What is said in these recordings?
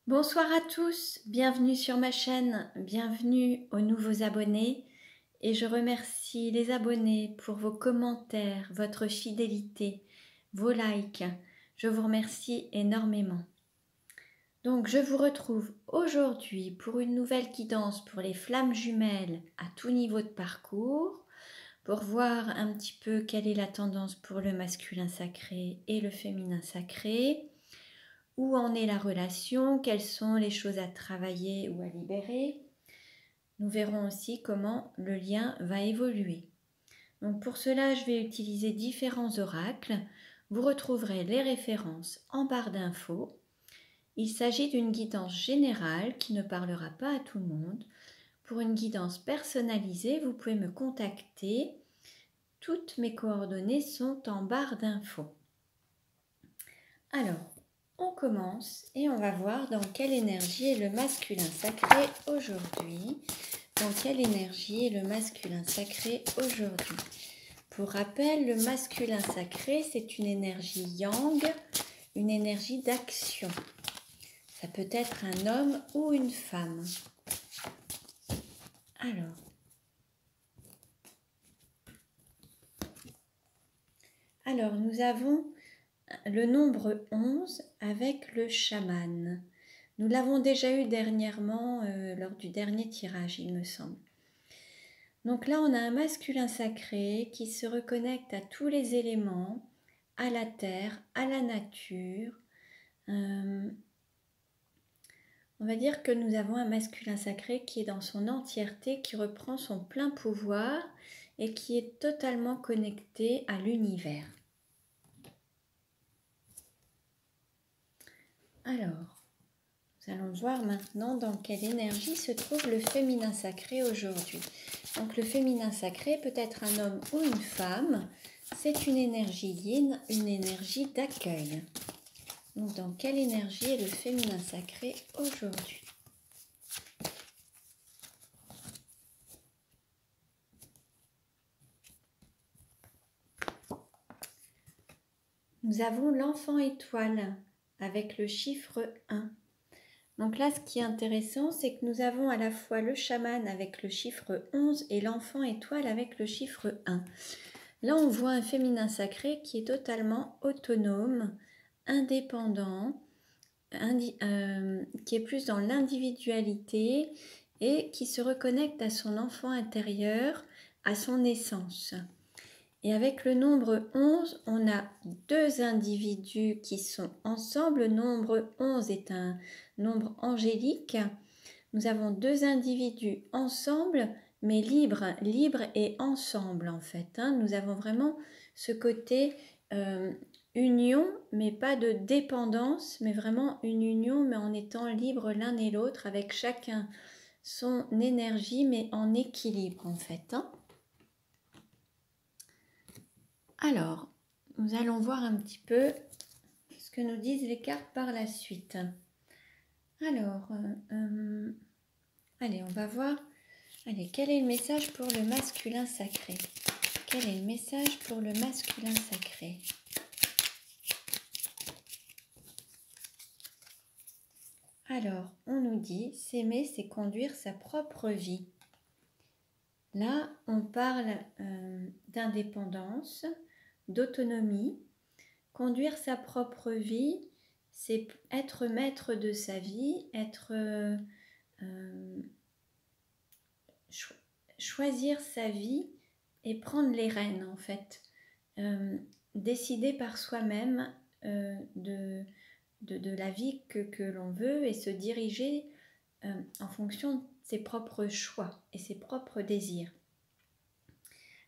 Bonsoir à tous, bienvenue sur ma chaîne, bienvenue aux nouveaux abonnés et je remercie les abonnés pour vos commentaires, votre fidélité, vos likes. Je vous remercie énormément. Donc je vous retrouve aujourd'hui pour une nouvelle guidance pour les flammes jumelles à tout niveau de parcours, pour voir un petit peu quelle est la tendance pour le masculin sacré et le féminin sacré. Où en est la relation, quelles sont les choses à travailler ou à libérer. Nous verrons aussi comment le lien va évoluer. Donc pour cela, je vais utiliser différents oracles. Vous retrouverez les références en barre d'infos. Il s'agit d'une guidance générale qui ne parlera pas à tout le monde. Pour une guidance personnalisée, vous pouvez me contacter. Toutes mes coordonnées sont en barre d'infos. Alors, on commence et on va voir dans quelle énergie est le masculin sacré aujourd'hui. Dans quelle énergie est le masculin sacré aujourd'hui. Pour rappel, le masculin sacré, c'est une énergie yang, une énergie d'action. Ça peut être un homme ou une femme. Alors nous avons le nombre 11 avec le chaman. Nous l'avons déjà eu dernièrement lors du dernier tirage, il me semble. Donc là, on a un masculin sacré qui se reconnecte à tous les éléments, à la terre, à la nature. On va dire que nous avons un masculin sacré qui est dans son entièreté, qui reprend son plein pouvoir et qui est totalement connecté à l'univers. Alors, nous allons voir maintenant dans quelle énergie se trouve le féminin sacré aujourd'hui. Donc le féminin sacré peut être un homme ou une femme. C'est une énergie yin, une énergie d'accueil. Donc dans quelle énergie est le féminin sacré aujourd'hui? Nous avons l'enfant étoile avec le chiffre 1. Donc là, ce qui est intéressant, c'est que nous avons à la fois le chaman avec le chiffre 11 et l'enfant étoile avec le chiffre 1. Là, on voit un féminin sacré qui est totalement autonome, indépendant, qui est plus dans l'individualité et qui se reconnecte à son enfant intérieur, à son essence. Et avec le nombre 11, on a deux individus qui sont ensemble. Le nombre 11 est un nombre angélique. Nous avons deux individus ensemble, mais libres et ensemble en fait. Nous avons vraiment ce côté union, mais pas de dépendance, mais vraiment une union, mais en étant libres l'un et l'autre, avec chacun son énergie, mais en équilibre en fait. Alors, nous allons voir un petit peu ce que nous disent les cartes par la suite. Alors, allez, on va voir. Allez, quel est le message pour le masculin sacré? Quel est le message pour le masculin sacré? Alors, on nous dit, s'aimer, c'est conduire sa propre vie. Là, on parle d'indépendance, d'autonomie. Conduire sa propre vie, c'est être maître de sa vie, choisir sa vie et prendre les rênes en fait. Décider par soi-même de la vie que l'on veut et se diriger en fonction de ses propres choix et ses propres désirs.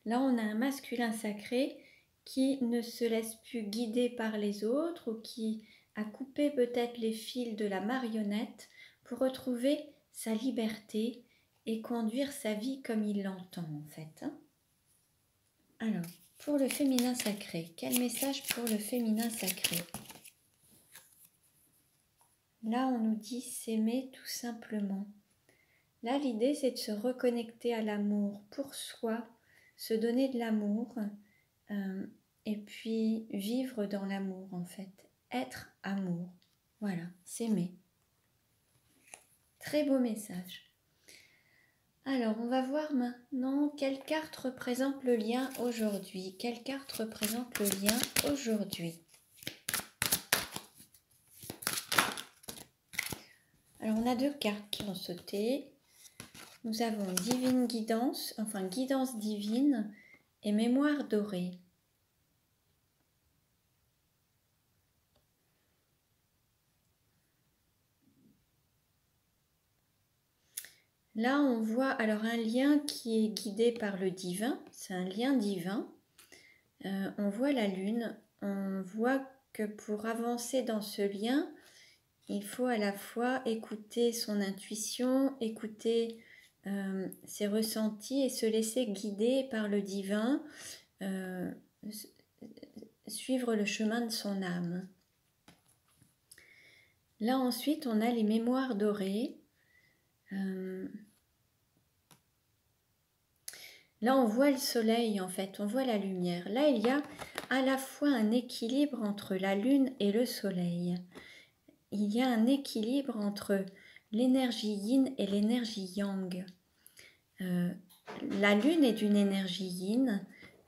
Là, on a un masculin sacré qui ne se laisse plus guider par les autres ou qui a coupé peut-être les fils de la marionnette pour retrouver sa liberté et conduire sa vie comme il l'entend en fait. Alors, pour le féminin sacré, quel message pour le féminin sacré? Là, on nous dit s'aimer tout simplement. Là, l'idée, c'est de se reconnecter à l'amour pour soi, se donner de l'amour et puis vivre dans l'amour en fait. Être amour. Voilà, s'aimer. Très beau message. Alors, on va voir maintenant quelle carte représente le lien aujourd'hui. Quelle carte représente le lien aujourd'hui? Alors, on a deux cartes qui ont sauté. Nous avons divine guidance, enfin guidance divine et mémoire dorée. Là, on voit alors un lien qui est guidé par le divin, c'est un lien divin. On voit la lune, on voit que pour avancer dans ce lien, il faut à la fois écouter son intuition, écouter ses ressentis et se laisser guider par le divin, suivre le chemin de son âme. Là ensuite, on a les mémoires dorées. Là, on voit le soleil, en fait, on voit la lumière. Là, il y a à la fois un équilibre entre la lune et le soleil. Il y a un équilibre entre l'énergie yin et l'énergie yang. La lune est d'une énergie yin,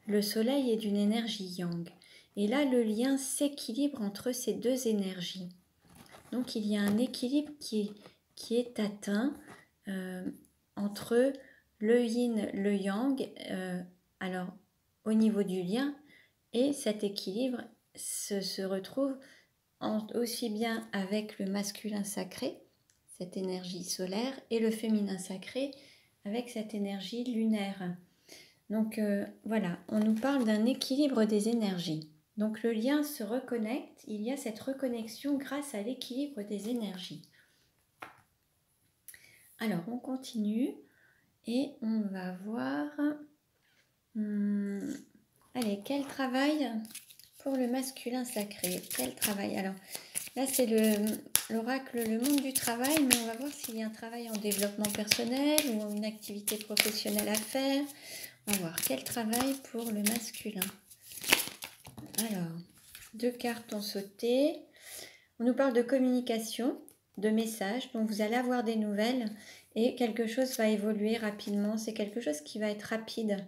le soleil est d'une énergie yang. Et là, le lien s'équilibre entre ces deux énergies. Donc, il y a un équilibre qui est atteint entre le yin, le yang, alors au niveau du lien, et cet équilibre se retrouve aussi bien avec le masculin sacré, cette énergie solaire, et le féminin sacré avec cette énergie lunaire. Donc voilà, on nous parle d'un équilibre des énergies. Donc le lien se reconnecte, il y a cette reconnexion grâce à l'équilibre des énergies. Alors on continue et on va voir... allez, quel travail pour le masculin sacré? Quel travail? Alors là c'est l'oracle Le Monde du Travail, mais on va voir s'il y a un travail en développement personnel ou une activité professionnelle à faire. On va voir quel travail pour le masculin. Alors, deux cartes ont sauté. On nous parle de communication, de messages, donc vous allez avoir des nouvelles et quelque chose va évoluer rapidement. C'est quelque chose qui va être rapide.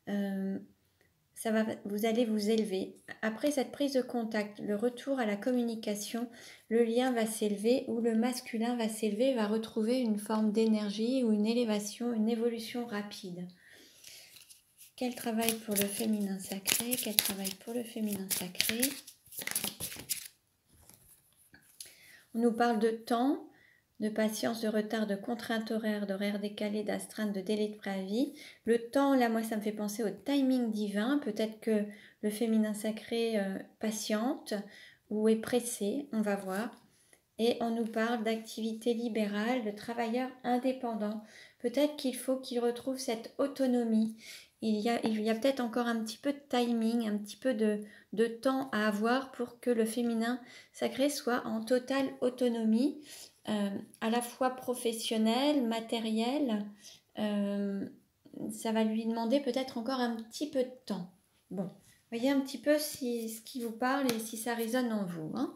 Vous allez vous élever. Après cette prise de contact, le retour à la communication, le lien va s'élever ou le masculin va s'élever, va retrouver une forme d'énergie ou une élévation, une évolution rapide. Quel travail pour le féminin sacré? Quel travail pour le féminin sacré? On nous parle de temps, de patience, de retard, de contraintes horaires, d'horaires décalés, d'astreinte, de délai de préavis. Le temps, là, moi, ça me fait penser au timing divin. Peut-être que le féminin sacré patiente ou est pressé, on va voir. Et on nous parle d'activité libérale, de travailleurs indépendants. Peut-être qu'il faut qu'ils retrouvent cette autonomie. Il y a peut-être encore un petit peu de timing, un petit peu de temps à avoir pour que le féminin sacré soit en totale autonomie, à la fois professionnelle, matérielle. Ça va lui demander peut-être encore un petit peu de temps. Bon, voyez un petit peu ce qui vous parle et si ça résonne en vous, hein.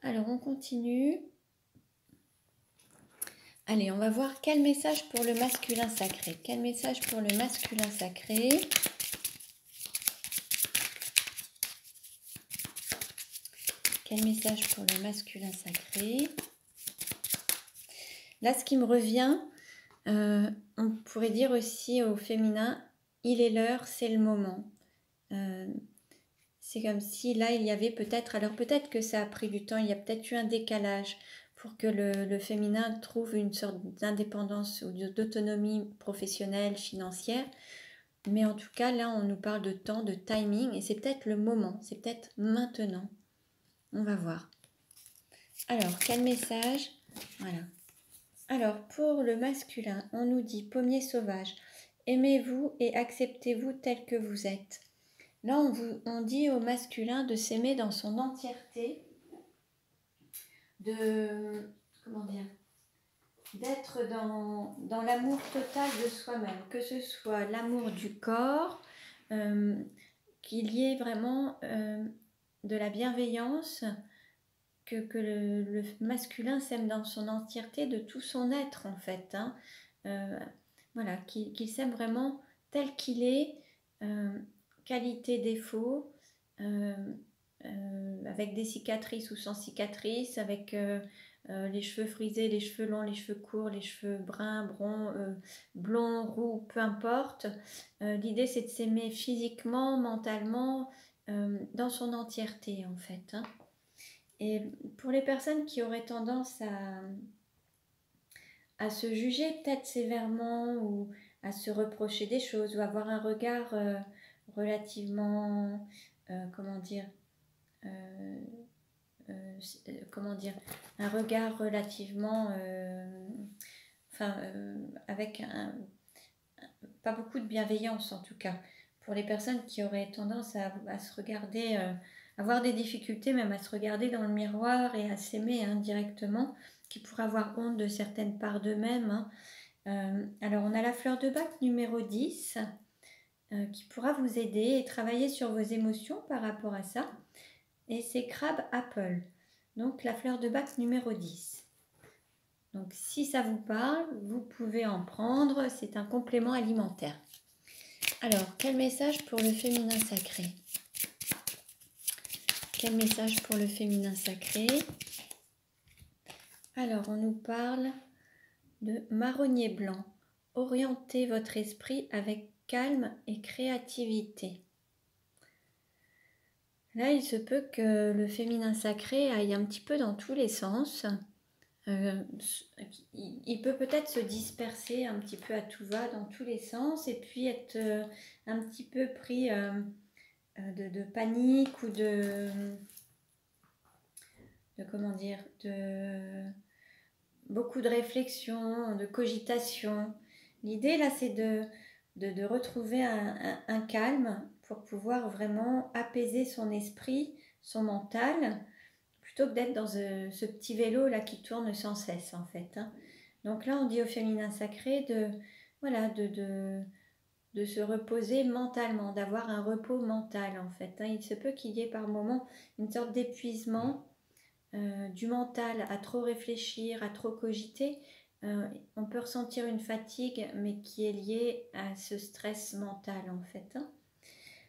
Alors, on continue. Allez, on va voir quel message pour le masculin sacré. Quel message pour le masculin sacré? Quel message pour le masculin sacré? Là, ce qui me revient, on pourrait dire aussi au féminin, il est l'heure, c'est le moment. C'est comme si là, il y avait peut-être, alors peut-être que ça a pris du temps, il y a peut-être eu un décalage pour que le féminin trouve une sorte d'indépendance ou d'autonomie professionnelle, financière. Mais en tout cas, là, on nous parle de temps, de timing, et c'est peut-être le moment, c'est peut-être maintenant. On va voir. Alors, quel message? Voilà. Alors, pour le masculin, on nous dit pommier sauvage, aimez-vous et acceptez-vous tel que vous êtes. Là, on dit au masculin de s'aimer dans son entièreté, d'être dans l'amour total de soi-même, que ce soit l'amour du corps, qu'il y ait vraiment de la bienveillance que le masculin s'aime dans son entièreté de tout son être en fait. Hein. Voilà, qu'il s'aime vraiment tel qu'il est, qualité, défaut, avec des cicatrices ou sans cicatrices, avec les cheveux frisés, les cheveux longs, les cheveux courts, les cheveux bruns, blonds, roux, peu importe. L'idée c'est de s'aimer physiquement, mentalement, dans son entièreté en fait. Hein. Et pour les personnes qui auraient tendance à se juger peut-être sévèrement ou à se reprocher des choses ou avoir un regard relativement, comment dire, un regard relativement, avec pas beaucoup de bienveillance en tout cas, pour les personnes qui auraient tendance à se regarder, avoir des difficultés même à se regarder dans le miroir et à s'aimer indirectement, qui pourraient avoir honte de certaines parts d'eux-mêmes. Hein. Alors on a la fleur de bac numéro 10 qui pourra vous aider et travailler sur vos émotions par rapport à ça. Et c'est Crab Apple, donc la fleur de bac numéro 10. Donc si ça vous parle, vous pouvez en prendre, c'est un complément alimentaire. Alors, quel message pour le féminin sacré? Quel message pour le féminin sacré? Alors, on nous parle de marronnier blanc. Orientez votre esprit avec calme et créativité. Là, il se peut que le féminin sacré aille un petit peu dans tous les sens. Il peut peut-être se disperser un petit peu à tout va dans tous les sens et puis être un petit peu pris de panique ou de comment dire, de beaucoup de réflexion, de cogitation. L'idée là c'est de retrouver un calme pour pouvoir vraiment apaiser son esprit, son mental, plutôt que d'être dans ce petit vélo là qui tourne sans cesse en fait. Hein. Donc là on dit au féminin sacré de se reposer mentalement, d'avoir un repos mental en fait. Hein. Il se peut qu'il y ait par moments une sorte d'épuisement du mental à trop réfléchir, à trop cogiter. On peut ressentir une fatigue mais qui est liée à ce stress mental en fait. Hein.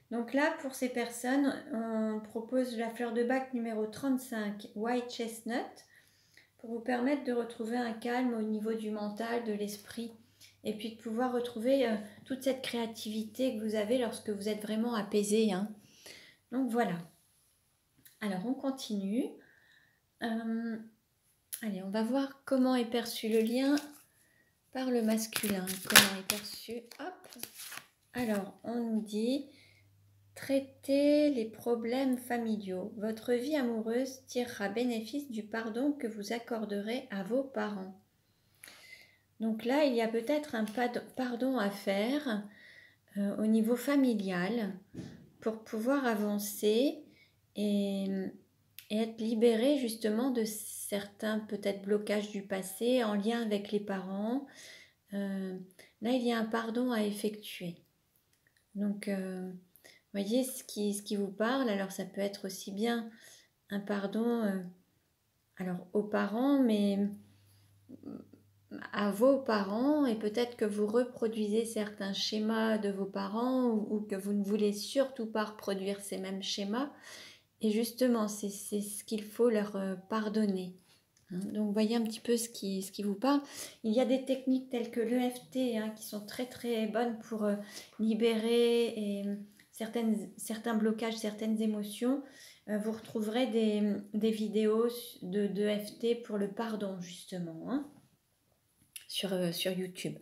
Donc là, pour ces personnes, on propose la fleur de bac numéro 35, White Chestnut, pour vous permettre de retrouver un calme au niveau du mental, de l'esprit, et puis de pouvoir retrouver toute cette créativité que vous avez lorsque vous êtes vraiment apaisé. Hein. Donc voilà. Alors on continue. Allez, on va voir comment est perçu le lien par le masculin. Comment est perçu. Hop. Alors, on nous dit... Traitez les problèmes familiaux. Votre vie amoureuse tirera bénéfice du pardon que vous accorderez à vos parents. Donc là, il y a peut-être un pardon à faire au niveau familial pour pouvoir avancer et être libéré justement de certains peut-être blocages du passé en lien avec les parents. Là, il y a un pardon à effectuer. Donc... voyez ce qui vous parle. Alors ça peut être aussi bien un pardon alors aux parents, mais à vos parents, et peut-être que vous reproduisez certains schémas de vos parents ou que vous ne voulez surtout pas reproduire ces mêmes schémas. Et justement, c'est ce qu'il faut leur pardonner. Hein. Donc voyez un petit peu ce qui vous parle. Il y a des techniques telles que l'EFT qui sont très très bonnes pour libérer et... certains blocages, certaines émotions, vous retrouverez des vidéos de FT pour le pardon, justement, sur YouTube.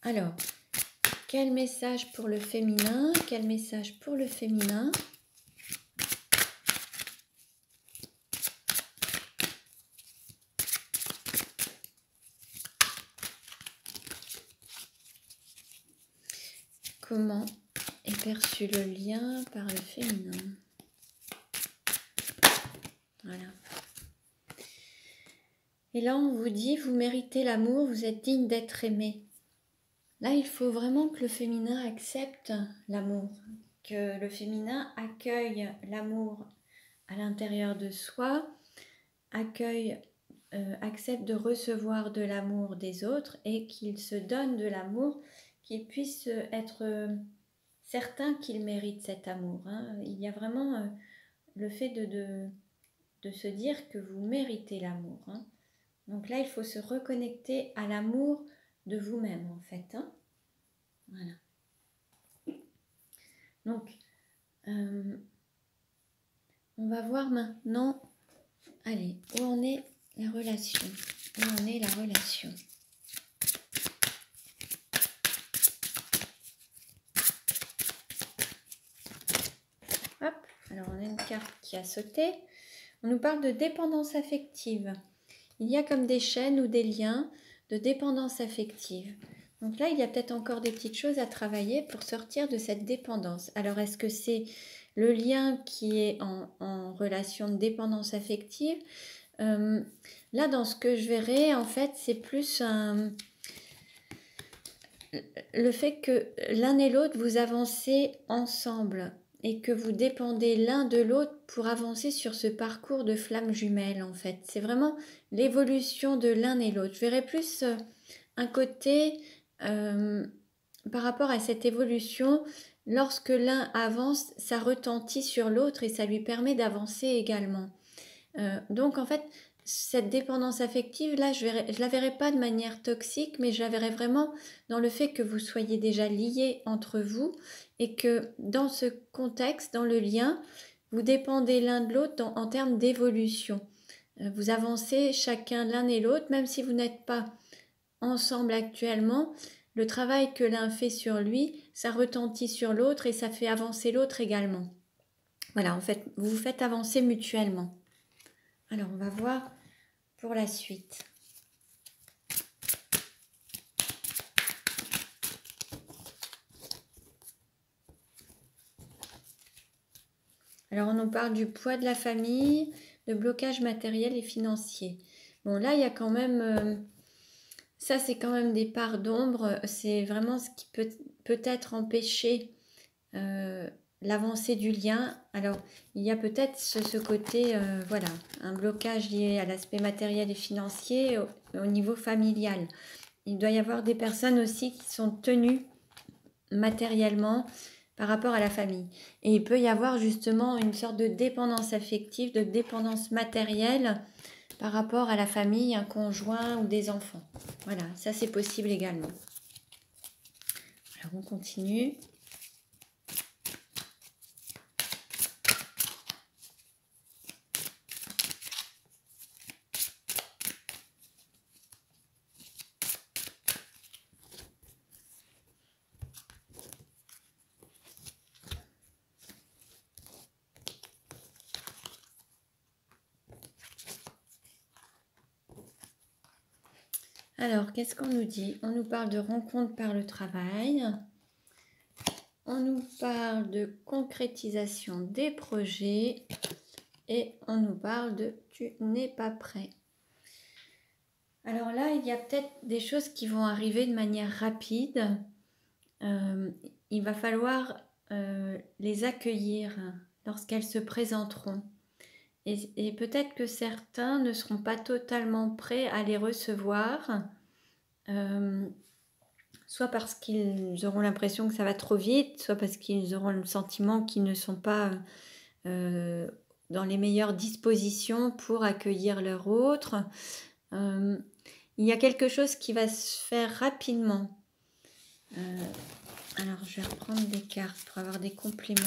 Alors, quel message pour le féminin? Quel message pour le féminin? Comment est perçu le lien par le féminin? Voilà. Et là, on vous dit, vous méritez l'amour, vous êtes digne d'être aimé. Là, il faut vraiment que le féminin accepte l'amour, que le féminin accueille l'amour à l'intérieur de soi accepte de recevoir de l'amour des autres et qu'il se donne de l'amour, qu'il puisse être certain qu'il mérite cet amour. Hein. Il y a vraiment le fait de se dire que vous méritez l'amour. Hein. Donc là, il faut se reconnecter à l'amour de vous-même, en fait. Hein. Voilà. Donc, on va voir maintenant, allez, où en est la relation. Où en est la relation. Hop, alors on a une carte qui a sauté. On nous parle de dépendance affective. Il y a comme des chaînes ou des liens de dépendance affective. Donc là, il y a peut-être encore des petites choses à travailler pour sortir de cette dépendance. Alors, est-ce que c'est le lien qui est en relation de dépendance affective? Là, dans ce que je verrai, en fait, c'est plus le fait que l'un et l'autre, vous avancez ensemble et que vous dépendez l'un de l'autre pour avancer sur ce parcours de flammes jumelles, en fait. C'est vraiment l'évolution de l'un et l'autre. Je verrai plus un côté par rapport à cette évolution. Lorsque l'un avance, ça retentit sur l'autre et ça lui permet d'avancer également. Donc, en fait, cette dépendance affective, là, je la verrai pas de manière toxique, mais je la verrai vraiment dans le fait que vous soyez déjà liés entre vous et que dans ce contexte, dans le lien, vous dépendez l'un de l'autre en termes d'évolution. Vous avancez chacun l'un et l'autre, même si vous n'êtes pas ensemble actuellement, le travail que l'un fait sur lui, ça retentit sur l'autre et ça fait avancer l'autre également. Voilà, en fait, vous vous faites avancer mutuellement. Alors, on va voir pour la suite. Alors, on nous parle du poids de la famille, de blocage matériel et financier. Bon, là, il y a quand même... ça, c'est quand même des parts d'ombre. C'est vraiment ce qui peut peut-être empêcher l'avancée du lien. Alors, il y a peut-être ce côté, voilà, un blocage lié à l'aspect matériel et financier au niveau familial. Il doit y avoir des personnes aussi qui sont tenues matériellement par rapport à la famille. Et il peut y avoir justement une sorte de dépendance affective, de dépendance matérielle par rapport à la famille, un conjoint ou des enfants. Voilà, ça c'est possible également. Alors on continue. Alors, qu'est-ce qu'on nous dit? On nous parle de rencontre par le travail. On nous parle de concrétisation des projets. Et on nous parle de « tu n'es pas prêt ». Alors là, il y a peut-être des choses qui vont arriver de manière rapide. Il va falloir les accueillir lorsqu'elles se présenteront. Et peut-être que certains ne seront pas totalement prêts à les recevoir, soit parce qu'ils auront l'impression que ça va trop vite, soit parce qu'ils auront le sentiment qu'ils ne sont pas dans les meilleures dispositions pour accueillir leur autre. Il y a quelque chose qui va se faire rapidement. Alors, je vais reprendre des cartes pour avoir des compléments.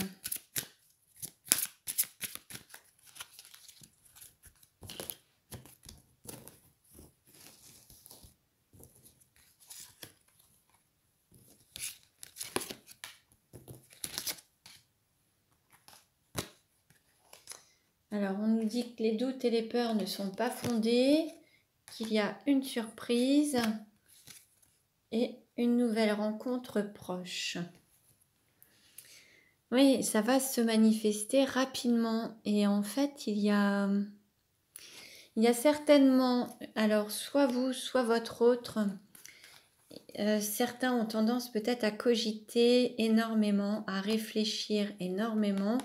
Alors, on nous dit que les doutes et les peurs ne sont pas fondés, qu'il y a une surprise et une nouvelle rencontre proche. Oui, ça va se manifester rapidement et en fait, il y a certainement, alors soit vous, soit votre autre, certains ont tendance peut-être à cogiter énormément, à réfléchir énormément,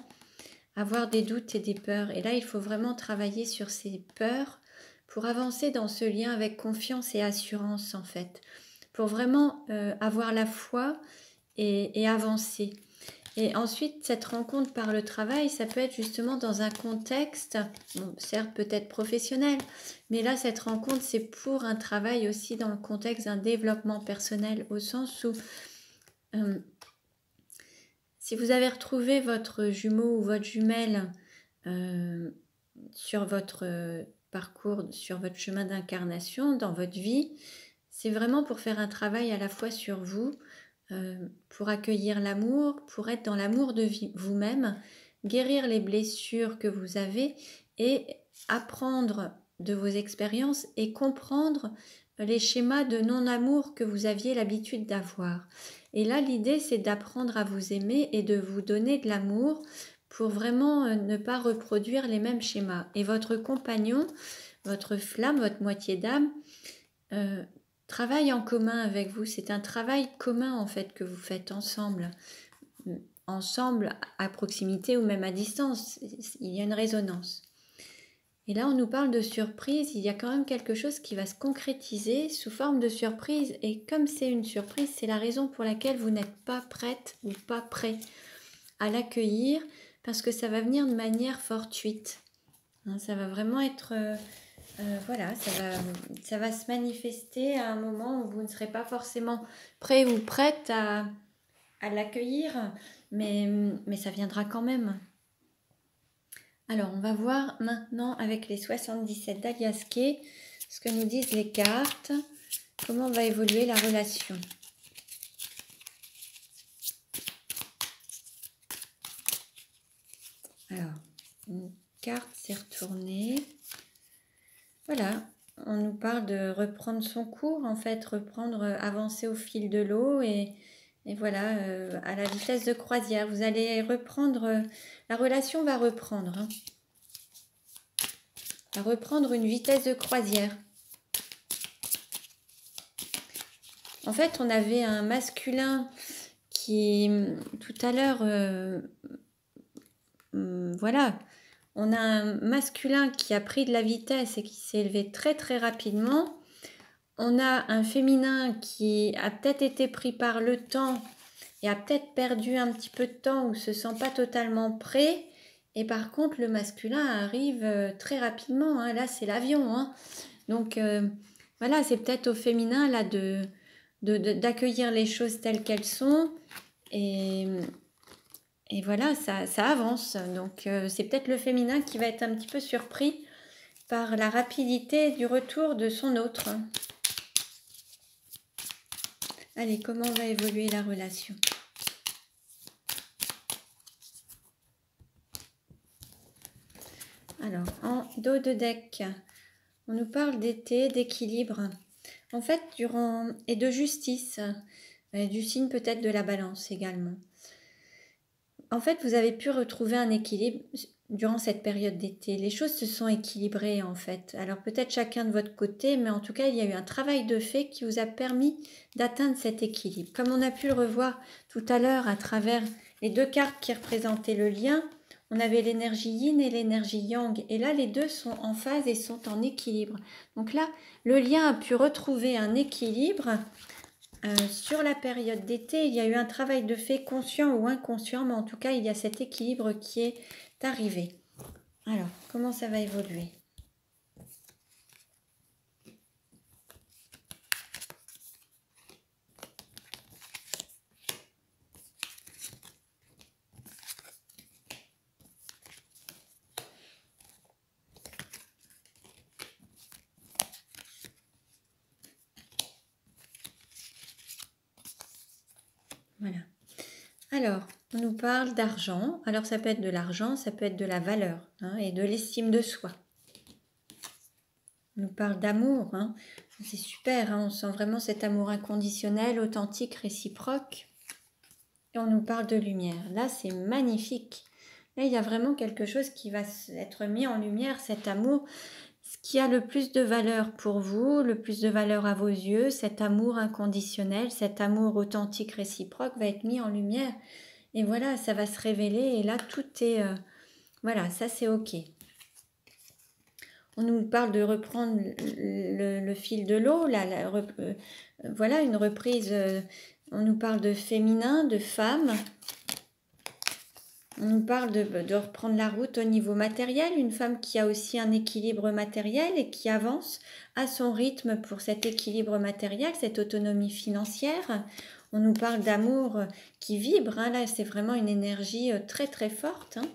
avoir des doutes et des peurs. Et là, il faut vraiment travailler sur ces peurs pour avancer dans ce lien avec confiance et assurance, en fait. Pour vraiment avoir la foi et avancer. Et ensuite, cette rencontre par le travail, ça peut être justement dans un contexte, bon, certes peut-être professionnel, mais là, cette rencontre, c'est pour un travail aussi dans le contexte d'un développement personnel, au sens où si vous avez retrouvé votre jumeau ou votre jumelle sur votre parcours, sur votre chemin d'incarnation, dans votre vie, c'est vraiment pour faire un travail à la fois sur vous, pour accueillir l'amour, pour être dans l'amour de vous-même, guérir les blessures que vous avez et apprendre de vos expériences et comprendre les schémas de non-amour que vous aviez l'habitude d'avoir. Et là, l'idée, c'est d'apprendre à vous aimer et de vous donner de l'amour pour vraiment ne pas reproduire les mêmes schémas. Et votre compagnon, votre flamme, votre moitié d'âme, travaille en commun avec vous. C'est un travail commun en fait que vous faites ensemble à proximité ou même à distance. Il y a une résonance. Et là, on nous parle de surprise. Il y a quand même quelque chose qui va se concrétiser sous forme de surprise. Et comme c'est une surprise, c'est la raison pour laquelle vous n'êtes pas prête ou pas prêt à l'accueillir, parce que ça va venir de manière fortuite. Ça va vraiment être... voilà, ça va se manifester à un moment où vous ne serez pas forcément prêt ou prête à l'accueillir, mais ça viendra quand même. Alors, on va voir maintenant avec les 77 d'Alias Kay ce que nous disent les cartes, comment va évoluer la relation. Alors, une carte s'est retournée. Voilà, on nous parle de reprendre son cours, en fait, avancer au fil de l'eau et voilà, à la vitesse de croisière. Vous allez reprendre, la relation va reprendre, hein. Va reprendre une vitesse de croisière. En fait, on avait un masculin qui, tout à l'heure, voilà, on a un masculin qui a pris de la vitesse et qui s'est élevé très très rapidement. On a un féminin qui a peut-être été pris par le temps et a peut-être perdu un petit peu de temps ou se sent pas totalement prêt. Et par contre, le masculin arrive très rapidement, hein. Là, c'est l'avion, hein. Donc, voilà, c'est peut-être au féminin là d'accueillir les choses telles qu'elles sont. Et voilà, ça avance. Donc, c'est peut-être le féminin qui va être un petit peu surpris par la rapidité du retour de son autre. Allez, comment va évoluer la relation ? Alors, en dos de deck, on nous parle d'été, d'équilibre. En fait, et de justice, du signe peut-être de la balance également. En fait, vous avez pu retrouver un équilibre durant cette période d'été. Les choses se sont équilibrées en fait. Alors peut-être chacun de votre côté, mais en tout cas, il y a eu un travail de fait qui vous a permis d'atteindre cet équilibre. Comme on a pu le revoir tout à l'heure à travers les deux cartes qui représentaient le lien, on avait l'énergie yin et l'énergie yang. Et là, les deux sont en phase et sont en équilibre. Donc là, le lien a pu retrouver un équilibre. Sur la période d'été, il y a eu un travail de fait conscient ou inconscient, mais en tout cas, il y a cet équilibre qui est arrivé. Alors, comment ça va évoluer ? Voilà. Alors, on nous parle d'argent. Alors, ça peut être de l'argent, ça peut être de la valeur, hein, et de l'estime de soi. On nous parle d'amour, hein. C'est super, hein, on sent vraiment cet amour inconditionnel, authentique, réciproque. Et on nous parle de lumière. Là, c'est magnifique. Là, il y a vraiment quelque chose qui va être mis en lumière, cet amour. Ce qui a le plus de valeur pour vous, le plus de valeur à vos yeux, cet amour inconditionnel, cet amour authentique, réciproque va être mis en lumière. Et voilà, ça va se révéler. Et là, tout est Voilà, ça c'est ok. On nous parle de reprendre le fil de l'eau, voilà une reprise, on nous parle de féminin, de femme, on nous parle de reprendre la route au niveau matériel, une femme qui a aussi un équilibre matériel et qui avance à son rythme pour cet équilibre matériel, cette autonomie financière. On nous parle d'amour qui vibre, hein, là c'est vraiment une énergie très très forte, hein.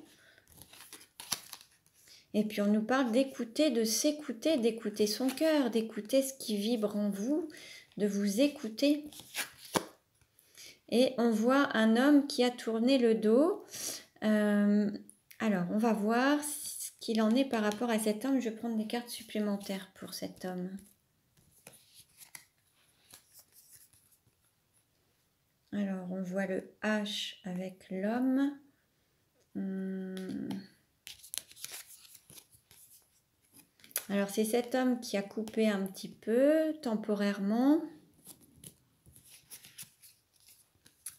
Et puis on nous parle d'écouter, de s'écouter, d'écouter son cœur, d'écouter ce qui vibre en vous, de vous écouter. Et on voit un homme qui a tourné le dos. Alors on va voir ce qu'il en est par rapport à cet homme. Je vais prendre des cartes supplémentaires pour cet homme. Alors on voit le H avec l'homme. Alors c'est cet homme qui a coupé un petit peu temporairement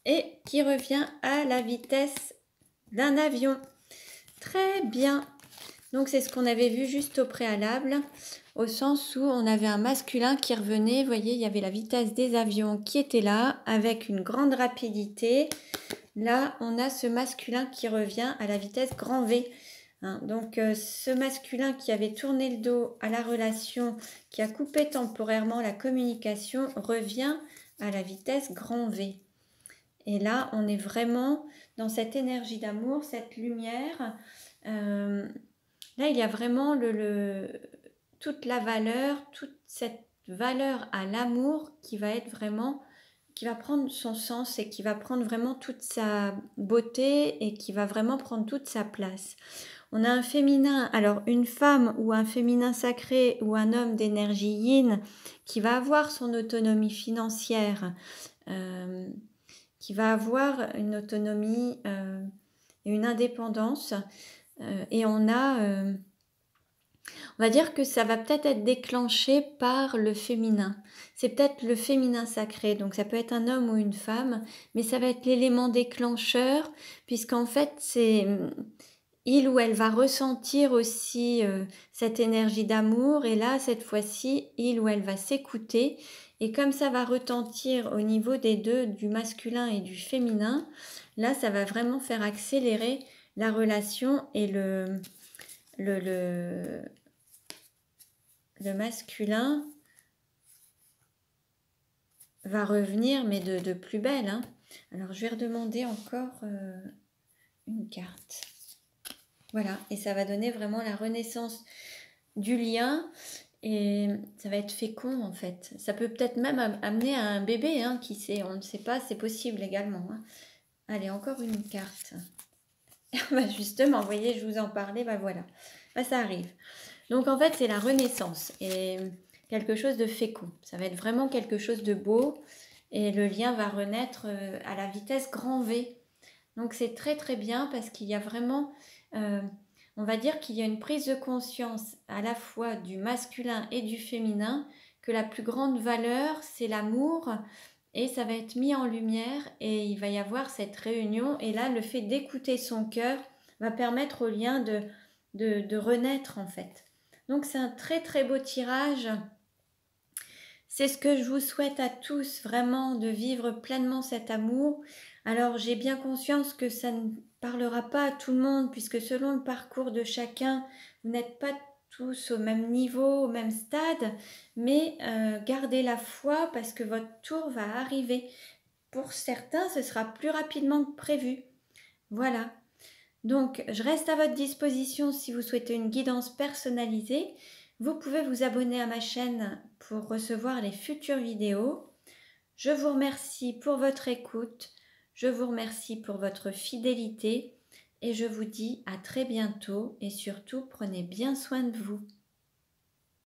et qui revient à la vitesse d'un avion. Très bien. Donc c'est ce qu'on avait vu juste au préalable, au sens où on avait un masculin qui revenait. Vous voyez, il y avait la vitesse des avions qui était là avec une grande rapidité. Là, on a ce masculin qui revient à la vitesse grand V. Donc ce masculin qui avait tourné le dos à la relation, qui a coupé temporairement la communication, revient à la vitesse grand V. Et là, on est vraiment dans cette énergie d'amour, cette lumière. Là, il y a vraiment toute la valeur, toute cette valeur à l'amour qui va être vraiment, qui va prendre son sens et qui va prendre vraiment toute sa beauté et qui va vraiment prendre toute sa place. On a un féminin, alors une femme ou un féminin sacré ou un homme d'énergie yin qui va avoir son autonomie financière, qui va avoir une autonomie et une indépendance. Et on va dire que ça va peut-être être déclenché par le féminin. C'est peut-être le féminin sacré, donc ça peut être un homme ou une femme, mais ça va être l'élément déclencheur, puisqu'en fait c'est il ou elle va ressentir aussi cette énergie d'amour, et là cette fois-ci il ou elle va s'écouter, et comme ça va retentir au niveau des deux, du masculin et du féminin, là ça va vraiment faire accélérer la relation, et le masculin va revenir, mais de plus belle, hein. Alors je vais redemander encore une carte. Voilà, et ça va donner vraiment la renaissance du lien, et ça va être fécond en fait. Ça peut peut-être même amener à un bébé, hein, qui sait, on ne sait pas, c'est possible également, hein. Allez, encore une carte. Bah justement, vous voyez, je vous en parlais, bah voilà, bah ça arrive. Donc en fait, c'est la renaissance et quelque chose de fécond. Ça va être vraiment quelque chose de beau, et le lien va renaître à la vitesse grand V. Donc c'est très très bien, parce qu'il y a vraiment, on va dire qu'il y a une prise de conscience à la fois du masculin et du féminin, que la plus grande valeur, c'est l'amour, et ça va être mis en lumière, et il va y avoir cette réunion, et là le fait d'écouter son cœur va permettre au lien de renaître en fait. Donc c'est un très très beau tirage. C'est ce que je vous souhaite à tous, vraiment, de vivre pleinement cet amour. Alors j'ai bien conscience que ça ne parlera pas à tout le monde, puisque selon le parcours de chacun, vous n'êtes pas tous au même niveau, au même stade, mais gardez la foi, parce que votre tour va arriver. Pour certains, ce sera plus rapidement que prévu. Voilà. Donc, je reste à votre disposition si vous souhaitez une guidance personnalisée. Vous pouvez vous abonner à ma chaîne pour recevoir les futures vidéos. Je vous remercie pour votre écoute, je vous remercie pour votre fidélité, et je vous dis à très bientôt, et surtout prenez bien soin de vous.